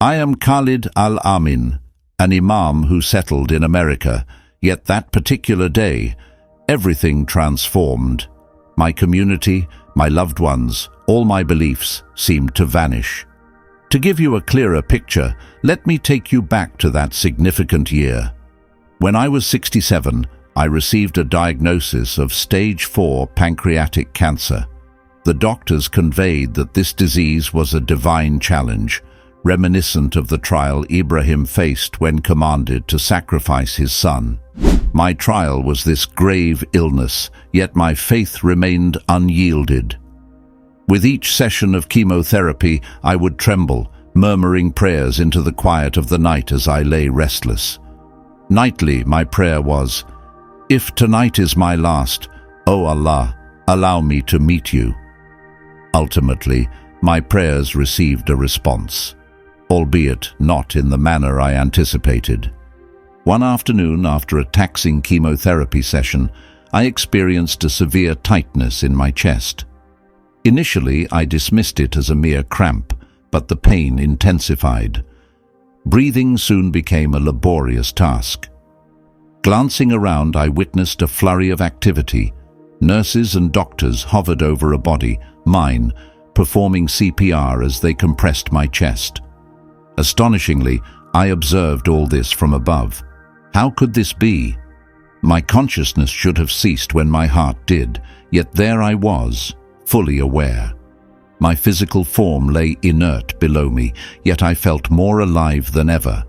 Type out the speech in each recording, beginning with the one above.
I am Khalid al-Amin, an Imam who settled in America, yet that particular day, everything transformed. My community, my loved ones, all my beliefs seemed to vanish. To give you a clearer picture, let me take you back to that significant year. When I was 67, I received a diagnosis of stage 4 pancreatic cancer. The doctors conveyed that this disease was a divine challenge, reminiscent of the trial Ibrahim faced when commanded to sacrifice his son. My trial was this grave illness, yet my faith remained unyielded. With each session of chemotherapy, I would tremble, murmuring prayers into the quiet of the night as I lay restless. Nightly, my prayer was, "If tonight is my last, O Allah, allow me to meet you." Ultimately, my prayers received a response, albeit not in the manner I anticipated. One afternoon, after a taxing chemotherapy session, I experienced a severe tightness in my chest. Initially, I dismissed it as a mere cramp, but the pain intensified. Breathing soon became a laborious task. Glancing around, I witnessed a flurry of activity. Nurses and doctors hovered over a body, mine, performing CPR as they compressed my chest. Astonishingly, I observed all this from above. How could this be? My consciousness should have ceased when my heart did, yet there I was, fully aware. My physical form lay inert below me, yet I felt more alive than ever.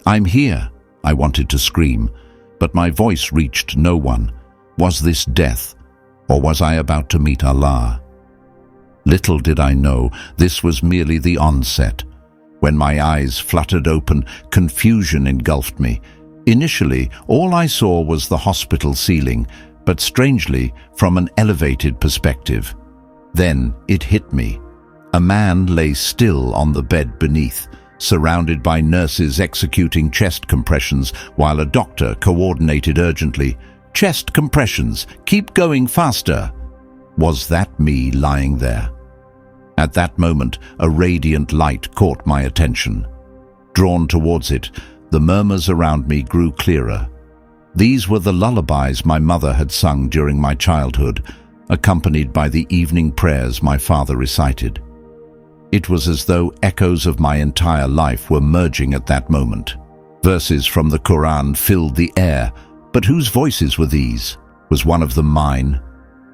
"I'm here," I wanted to scream, but my voice reached no one. Was this death, or was I about to meet Allah? Little did I know, this was merely the onset. When my eyes fluttered open, confusion engulfed me. Initially, all I saw was the hospital ceiling, but strangely, from an elevated perspective. Then it hit me. A man lay still on the bed beneath, surrounded by nurses executing chest compressions while a doctor coordinated urgently, "Chest compressions, keep going faster." Was that me lying there? At that moment, a radiant light caught my attention. Drawn towards it, the murmurs around me grew clearer. These were the lullabies my mother had sung during my childhood, accompanied by the evening prayers my father recited. It was as though echoes of my entire life were merging at that moment. Verses from the Quran filled the air, but whose voices were these? Was one of them mine?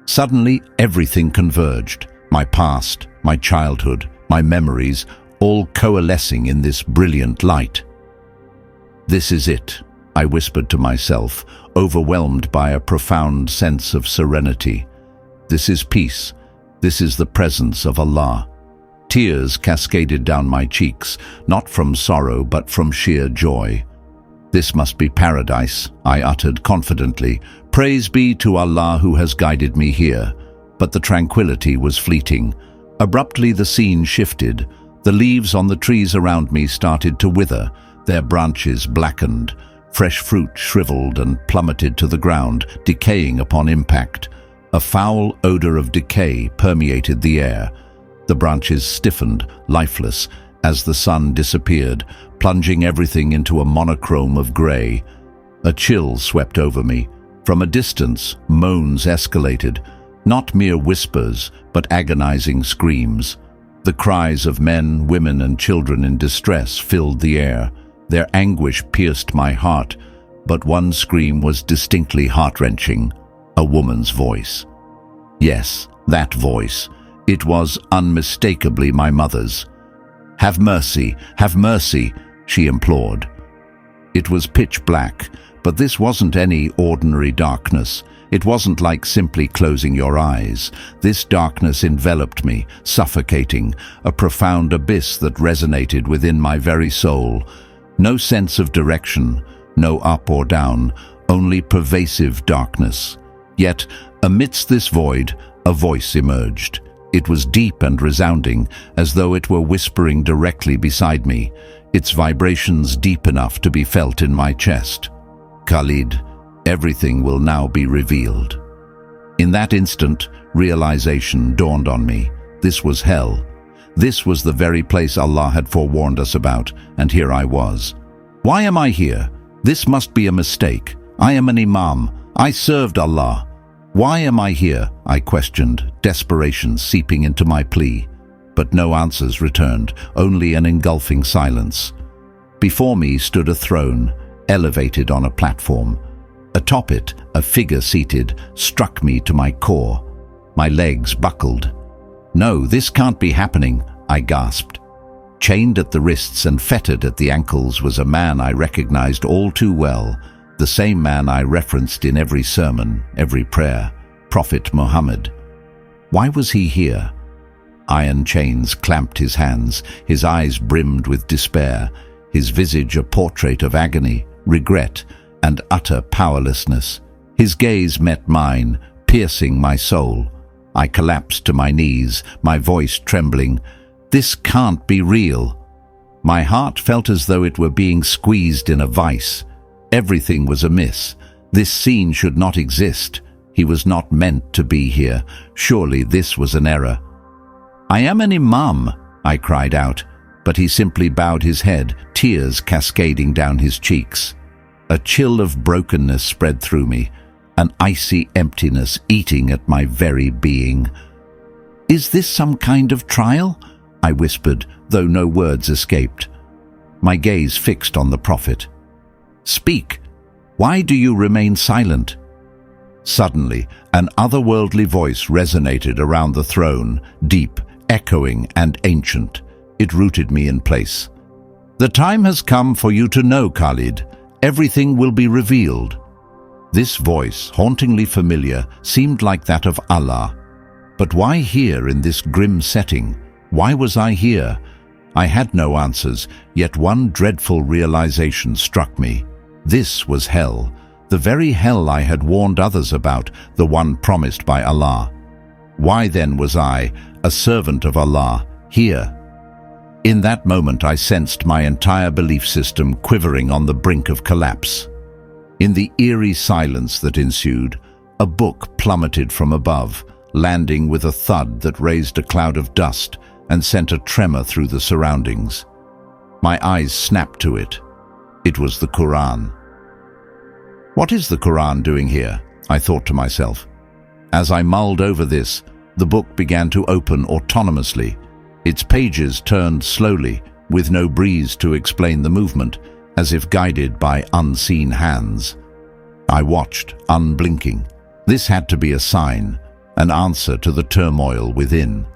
Suddenly, everything converged. My past, my childhood, my memories, all coalescing in this brilliant light. "This is it," I whispered to myself, overwhelmed by a profound sense of serenity. "This is peace. This is the presence of Allah." Tears cascaded down my cheeks, not from sorrow but from sheer joy. "This must be paradise," I uttered confidently. "Praise be to Allah who has guided me here." But the tranquility was fleeting. Abruptly the scene shifted. The leaves on the trees around me started to wither, their branches blackened. Fresh fruit shriveled and plummeted to the ground, decaying upon impact. A foul odor of decay permeated the air. The branches stiffened, lifeless, as the sun disappeared, plunging everything into a monochrome of grey. A chill swept over me. From a distance, moans escalated. Not mere whispers, but agonizing screams. The cries of men, women, and children in distress filled the air. Their anguish pierced my heart, but one scream was distinctly heart-wrenching. A woman's voice. Yes, that voice. It was unmistakably my mother's. Have mercy, she implored. It was pitch black, but this wasn't any ordinary darkness. It wasn't like simply closing your eyes. This darkness enveloped me, suffocating, a profound abyss that resonated within my very soul. No sense of direction, no up or down, only pervasive darkness. Yet, amidst this void, a voice emerged. It was deep and resounding, as though it were whispering directly beside me, its vibrations deep enough to be felt in my chest. "Khalid, everything will now be revealed." In that instant, realization dawned on me. This was hell. This was the very place Allah had forewarned us about, and here I was. Why am I here? This must be a mistake. I am an Imam. I served Allah. Why am I here? I questioned, desperation seeping into my plea. But no answers returned, only an engulfing silence. Before me stood a throne, elevated on a platform. Atop it, a figure seated struck me to my core. My legs buckled. No, this can't be happening, I gasped. Chained at the wrists and fettered at the ankles was a man I recognized all too well, the same man I referenced in every sermon, every prayer, Prophet Muhammad. Why was he here? Iron chains clamped his hands, his eyes brimmed with despair, his visage a portrait of agony, regret, and utter powerlessness. His gaze met mine, piercing my soul. I collapsed to my knees, my voice trembling. This can't be real. My heart felt as though it were being squeezed in a vice. Everything was amiss. This scene should not exist. He was not meant to be here. Surely this was an error. I am an Imam, I cried out, but he simply bowed his head, tears cascading down his cheeks. A chill of brokenness spread through me, an icy emptiness eating at my very being. Is this some kind of trial? I whispered, though no words escaped. My gaze fixed on the Prophet. Speak. Why do you remain silent? Suddenly, an otherworldly voice resonated around the throne, deep, echoing, and ancient. It rooted me in place. The time has come for you to know, Khalid. Everything will be revealed. This voice, hauntingly familiar, seemed like that of Allah. But why here in this grim setting? Why was I here? I had no answers, yet one dreadful realization struck me. This was hell, the very hell I had warned others about, the one promised by Allah. Why then was I, a servant of Allah, here? In that moment I sensed my entire belief system quivering on the brink of collapse. In the eerie silence that ensued, a book plummeted from above, landing with a thud that raised a cloud of dust and sent a tremor through the surroundings. My eyes snapped to it. It was the Quran. What is the Quran doing here? I thought to myself. As I mulled over this, the book began to open autonomously. Its pages turned slowly, with no breeze to explain the movement, as if guided by unseen hands. I watched, unblinking. This had to be a sign, an answer to the turmoil within.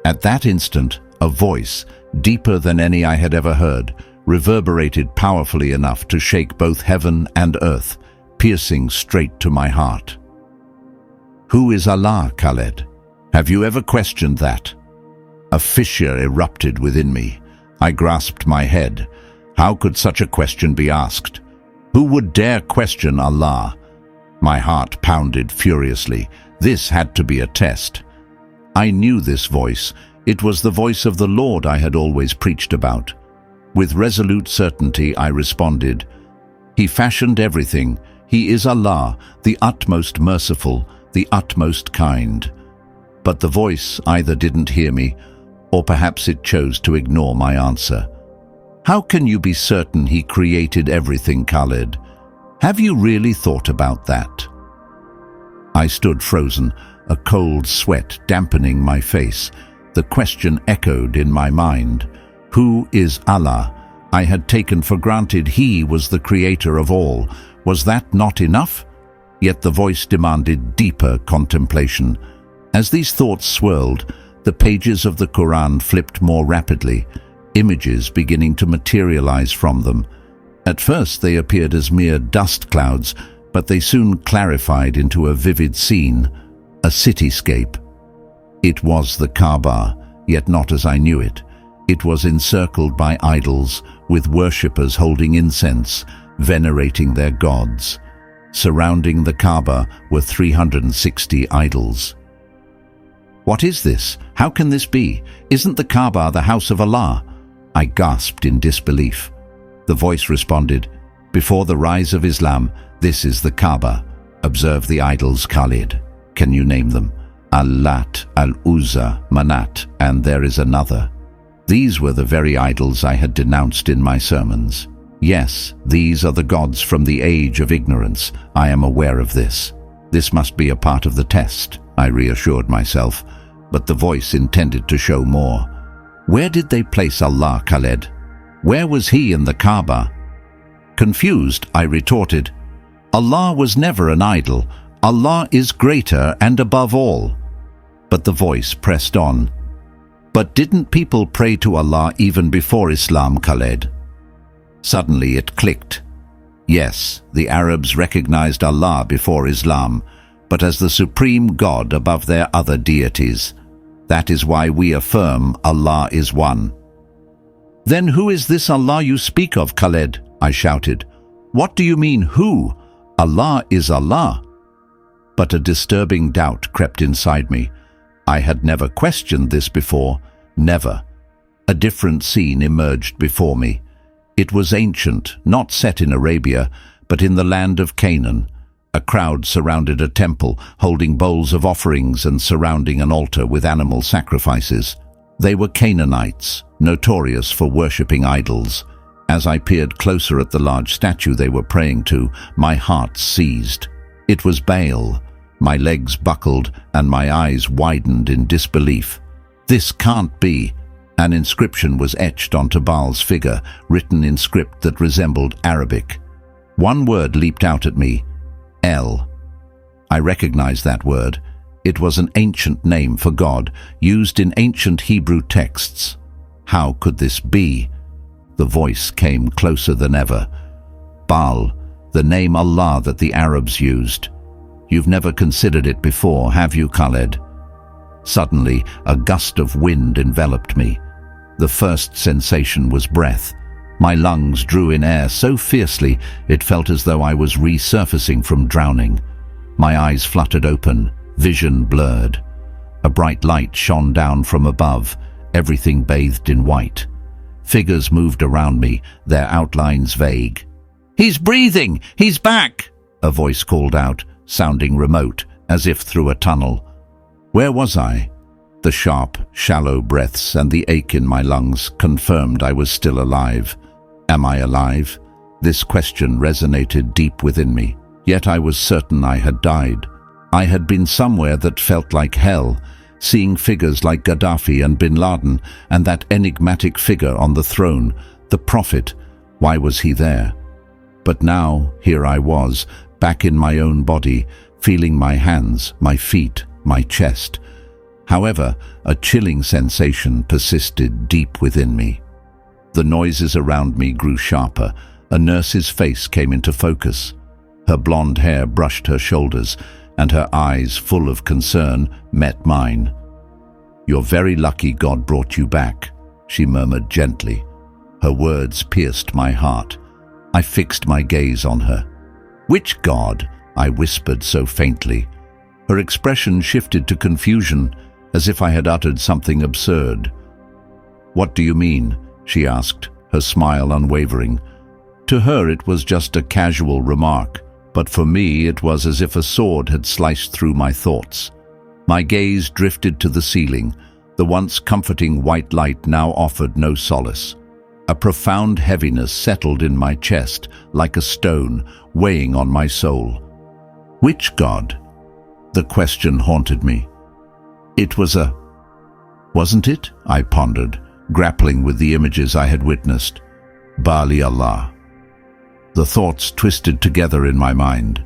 At that instant, a voice, deeper than any I had ever heard, reverberated powerfully enough to shake both heaven and earth, piercing straight to my heart. Who is Allah, Khaled? Have you ever questioned that? A fissure erupted within me. I grasped my head. How could such a question be asked? Who would dare question Allah? My heart pounded furiously. This had to be a test. I knew this voice. It was the voice of the Lord I had always preached about. With resolute certainty I responded, He fashioned everything. He is Allah, the utmost merciful, the utmost kind. But the voice either didn't hear me, or perhaps it chose to ignore my answer. How can you be certain He created everything, Khaled? Have you really thought about that? I stood frozen, a cold sweat dampening my face. The question echoed in my mind. Who is Allah? I had taken for granted He was the creator of all. Was that not enough? Yet the voice demanded deeper contemplation. As these thoughts swirled, the pages of the Quran flipped more rapidly, images beginning to materialize from them. At first they appeared as mere dust clouds, but they soon clarified into a vivid scene, a cityscape. It was the Kaaba, yet not as I knew it. It was encircled by idols, with worshippers holding incense, venerating their gods. Surrounding the Kaaba were 360 idols. What is this? How can this be? Isn't the Kaaba the house of Allah? I gasped in disbelief. The voice responded, Before the rise of Islam, this is the Kaaba. Observe the idols, Khalid. Can you name them? Al-Lat, Al-Uzza, Manat, and there is another. These were the very idols I had denounced in my sermons. Yes, these are the gods from the age of ignorance. I am aware of this. This must be a part of the test, I reassured myself, but the voice intended to show more. Where did they place Allah, Khaled? Where was he in the Kaaba? Confused, I retorted, Allah was never an idol. Allah is greater and above all. But the voice pressed on. But didn't people pray to Allah even before Islam, Khaled? Suddenly it clicked. Yes, the Arabs recognized Allah before Islam, but as the supreme God above their other deities. That is why we affirm Allah is one. Then who is this Allah you speak of, Khaled? I shouted. What do you mean, who? Allah is Allah. But a disturbing doubt crept inside me. I had never questioned this before, never. A different scene emerged before me. It was ancient, not set in Arabia, but in the land of Canaan. A crowd surrounded a temple, holding bowls of offerings and surrounding an altar with animal sacrifices. They were Canaanites, notorious for worshipping idols. As I peered closer at the large statue they were praying to, my heart seized. It was Baal. My legs buckled and my eyes widened in disbelief. This can't be. An inscription was etched onto Baal's figure, written in script that resembled Arabic. One word leaped out at me. El. I recognized that word. It was an ancient name for God, used in ancient Hebrew texts. How could this be? The voice came closer than ever. Baal, the name Allah that the Arabs used. You've never considered it before, have you, Khaled? Suddenly, a gust of wind enveloped me. The first sensation was breath. My lungs drew in air so fiercely it felt as though I was resurfacing from drowning. My eyes fluttered open, vision blurred. A bright light shone down from above, everything bathed in white. Figures moved around me, their outlines vague. "He's breathing! He's back!" a voice called out, sounding remote, as if through a tunnel. Where was I? The sharp, shallow breaths and the ache in my lungs confirmed I was still alive. Am I alive? This question resonated deep within me, yet I was certain I had died. I had been somewhere that felt like hell, seeing figures like Gaddafi and Bin Laden, and that enigmatic figure on the throne, the Prophet. Why was he there? But now, here I was, back in my own body, feeling my hands, my feet, my chest. However, a chilling sensation persisted deep within me. The noises around me grew sharper. A nurse's face came into focus. Her blonde hair brushed her shoulders, and her eyes, full of concern, met mine. "You're very lucky God brought you back," she murmured gently. Her words pierced my heart. I fixed my gaze on her. "Which God?" I whispered so faintly. Her expression shifted to confusion, as if I had uttered something absurd. "What do you mean?" she asked, her smile unwavering. To her it was just a casual remark, but for me it was as if a sword had sliced through my thoughts. My gaze drifted to the ceiling. The once comforting white light now offered no solace. A profound heaviness settled in my chest, like a stone, weighing on my soul. Which God? The question haunted me. Wasn't it? I pondered, grappling with the images I had witnessed. Bali Allah. The thoughts twisted together in my mind.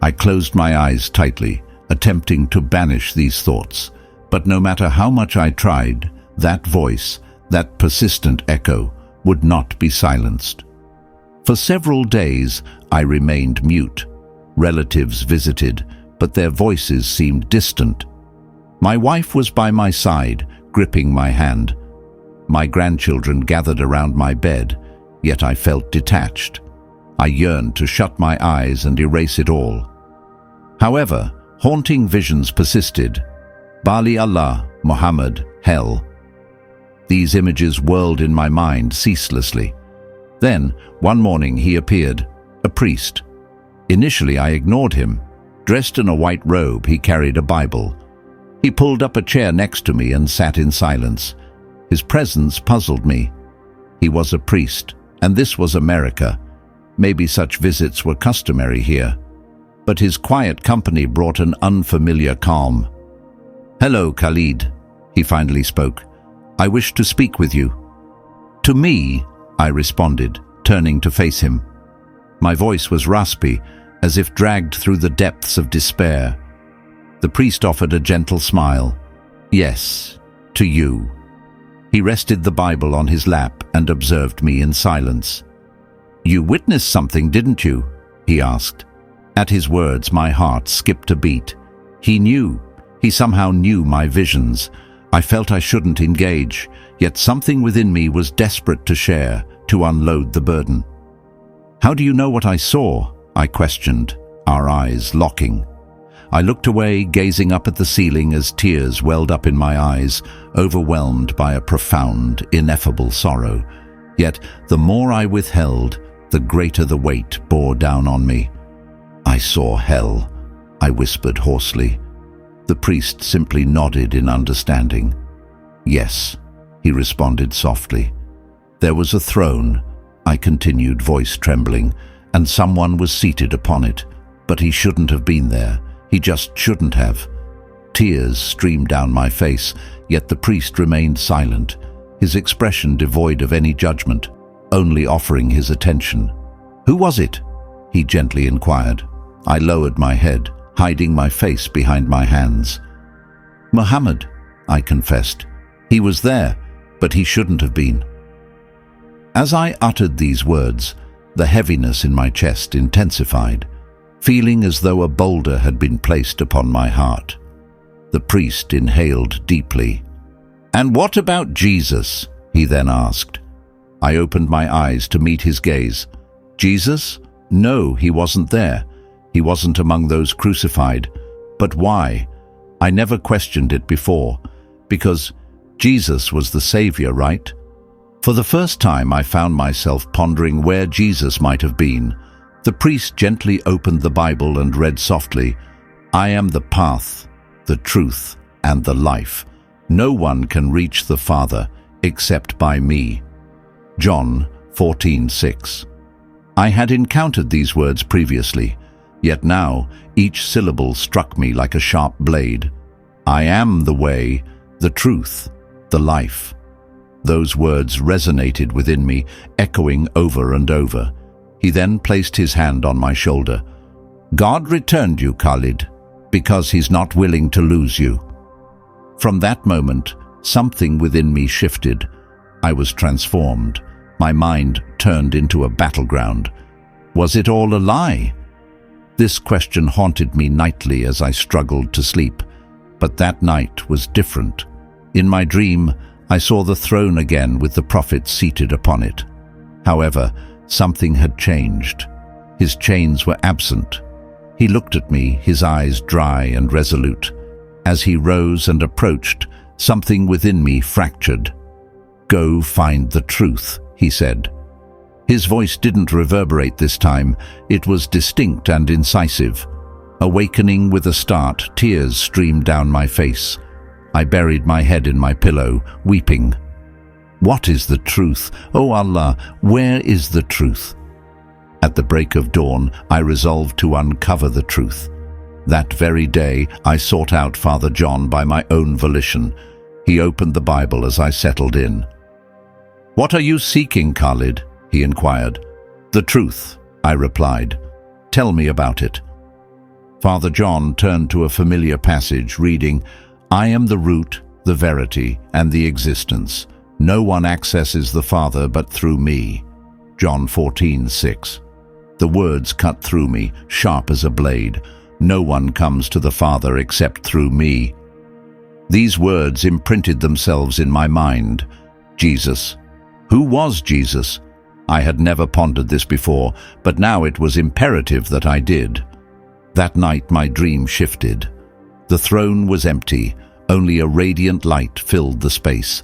I closed my eyes tightly, attempting to banish these thoughts. But no matter how much I tried, that voice, that persistent echo, would not be silenced. For several days, I remained mute. Relatives visited, but their voices seemed distant. My wife was by my side, gripping my hand. My grandchildren gathered around my bed, yet I felt detached. I yearned to shut my eyes and erase it all. However, haunting visions persisted. Bali Allah, Muhammad, hell. These images whirled in my mind ceaselessly. Then, one morning he appeared, a priest. Initially I ignored him. Dressed in a white robe, he carried a Bible. He pulled up a chair next to me and sat in silence. His presence puzzled me. He was a priest, and this was America. Maybe such visits were customary here. But his quiet company brought an unfamiliar calm. "Hello, Khalid," he finally spoke. "I wish to speak with you." "To me," I responded, turning to face him. My voice was raspy, as if dragged through the depths of despair. The priest offered a gentle smile. "Yes, to you." He rested the Bible on his lap and observed me in silence. "You witnessed something, didn't you?" he asked. At his words, my heart skipped a beat. He knew. He somehow knew my visions. I felt I shouldn't engage, yet something within me was desperate to share, to unload the burden. "How do you know what I saw?" I questioned, our eyes locking. I looked away, gazing up at the ceiling as tears welled up in my eyes, overwhelmed by a profound, ineffable sorrow. Yet the more I withheld, the greater the weight bore down on me. "I saw hell," I whispered hoarsely. The priest simply nodded in understanding. "Yes," he responded softly. "There was a throne," I continued, voice trembling, "and someone was seated upon it. But he shouldn't have been there. He just shouldn't have." Tears streamed down my face, yet the priest remained silent, his expression devoid of any judgment, only offering his attention. "Who was it?" he gently inquired. I lowered my head, hiding my face behind my hands. "Muhammad," I confessed. "He was there, but he shouldn't have been." As I uttered these words, the heaviness in my chest intensified, feeling as though a boulder had been placed upon my heart. The priest inhaled deeply. "And what about Jesus?" he then asked. I opened my eyes to meet his gaze. "Jesus? No, he wasn't there. He wasn't among those crucified. But why? I never questioned it before. Because Jesus was the Savior, right?" For the first time, I found myself pondering where Jesus might have been. The priest gently opened the Bible and read softly, "I am the path, the truth, and the life. No one can reach the Father except by me." John 14:6. I had encountered these words previously, yet now each syllable struck me like a sharp blade. "I am the way, the truth, the life." Those words resonated within me, echoing over and over. He then placed his hand on my shoulder. "God returned you, Khalid, because he's not willing to lose you." From that moment, something within me shifted. I was transformed. My mind turned into a battleground. Was it all a lie? This question haunted me nightly as I struggled to sleep. But that night was different. In my dream, I saw the throne again with the prophet seated upon it. However, something had changed. His chains were absent. He looked at me, his eyes dry and resolute. As he rose and approached, something within me fractured. "Go find the truth," he said. His voice didn't reverberate this time. It was distinct and incisive. Awakening with a start, tears streamed down my face. I buried my head in my pillow, weeping. What is the truth? Oh Allah, where is the truth? At the break of dawn, I resolved to uncover the truth. That very day, I sought out Father John by my own volition. He opened the Bible as I settled in. "What are you seeking, Khalid?" he inquired. "The truth," I replied. "Tell me about it." Father John turned to a familiar passage, reading, "I am the root, the verity, and the existence. No one accesses the Father but through me." John 14:6. The words cut through me, sharp as a blade. No one comes to the Father except through me. These words imprinted themselves in my mind. Jesus. Who was Jesus? I had never pondered this before, but now it was imperative that I did. That night my dream shifted. The throne was empty. Only a radiant light filled the space.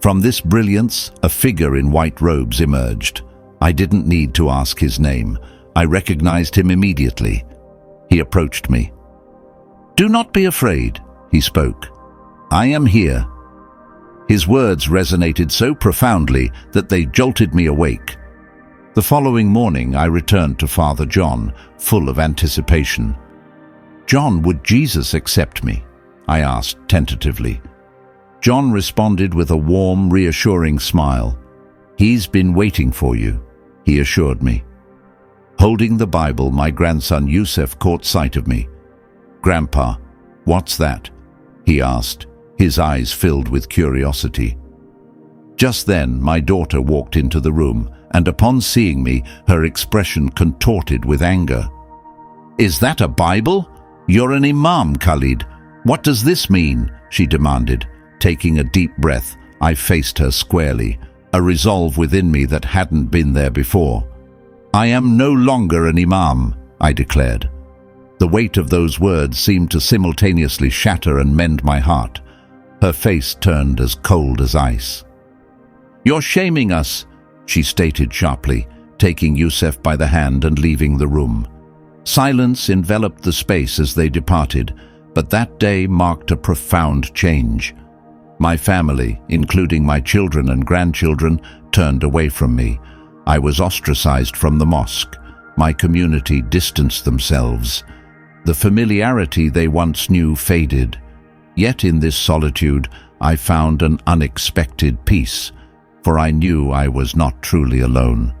From this brilliance, a figure in white robes emerged. I didn't need to ask his name. I recognized him immediately. He approached me. "Do not be afraid," he spoke. "I am here." His words resonated so profoundly that they jolted me awake. The following morning, I returned to Father John, full of anticipation. "John, would Jesus accept me?" I asked tentatively. John responded with a warm, reassuring smile. "He's been waiting for you," he assured me. Holding the Bible, my grandson Yusuf caught sight of me. "Grandpa, what's that?" he asked, his eyes filled with curiosity. Just then, my daughter walked into the room, and upon seeing me, her expression contorted with anger. "Is that a Bible? You're an Imam, Khalid. What does this mean?" she demanded. Taking a deep breath, I faced her squarely, a resolve within me that hadn't been there before. "I am no longer an Imam," I declared. The weight of those words seemed to simultaneously shatter and mend my heart. Her face turned as cold as ice. "You're shaming us," she stated sharply, taking Yusuf by the hand and leaving the room. Silence enveloped the space as they departed, but that day marked a profound change. My family, including my children and grandchildren, turned away from me. I was ostracized from the mosque. My community distanced themselves. The familiarity they once knew faded. Yet in this solitude, I found an unexpected peace, for I knew I was not truly alone.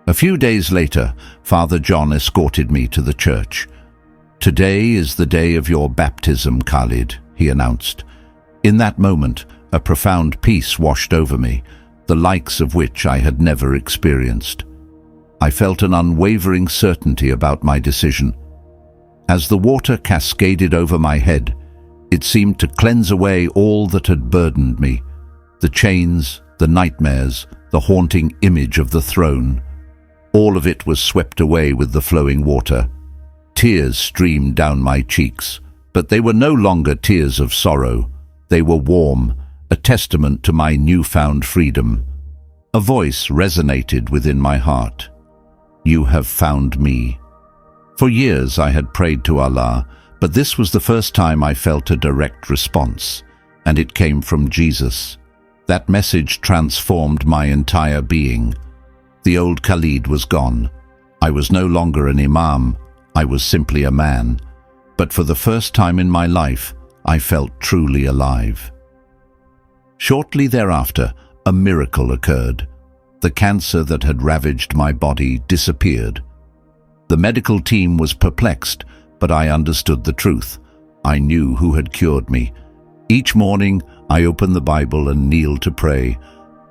A few days later, Father John escorted me to the church. "Today is the day of your baptism, Khalid," he announced. In that moment, a profound peace washed over me, the likes of which I had never experienced. I felt an unwavering certainty about my decision. As the water cascaded over my head, it seemed to cleanse away all that had burdened me, the chains, the nightmares, the haunting image of the throne. All of it was swept away with the flowing water. Tears streamed down my cheeks, but they were no longer tears of sorrow. They were warm, a testament to my newfound freedom. A voice resonated within my heart. "You have found me." For years I had prayed to Allah, but this was the first time I felt a direct response, and it came from Jesus. That message transformed my entire being. The old Khalid was gone. I was no longer an Imam, I was simply a man. But for the first time in my life, I felt truly alive. Shortly thereafter, a miracle occurred. The cancer that had ravaged my body disappeared. The medical team was perplexed, but I understood the truth. I knew who had cured me. Each morning, I opened the Bible and kneeled to pray.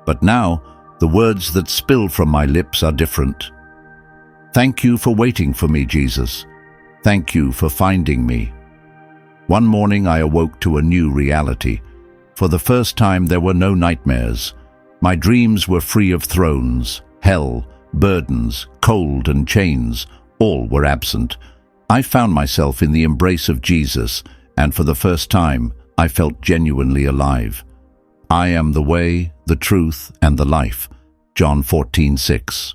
But now, the words that spill from my lips are different. "Thank you for waiting for me, Jesus. Thank you for finding me." One morning I awoke to a new reality. For the first time there were no nightmares. My dreams were free of thrones, hell, burdens, cold and chains. All were absent. I found myself in the embrace of Jesus, and for the first time I felt genuinely alive. "I am the way, the truth, and the life." John 14:6.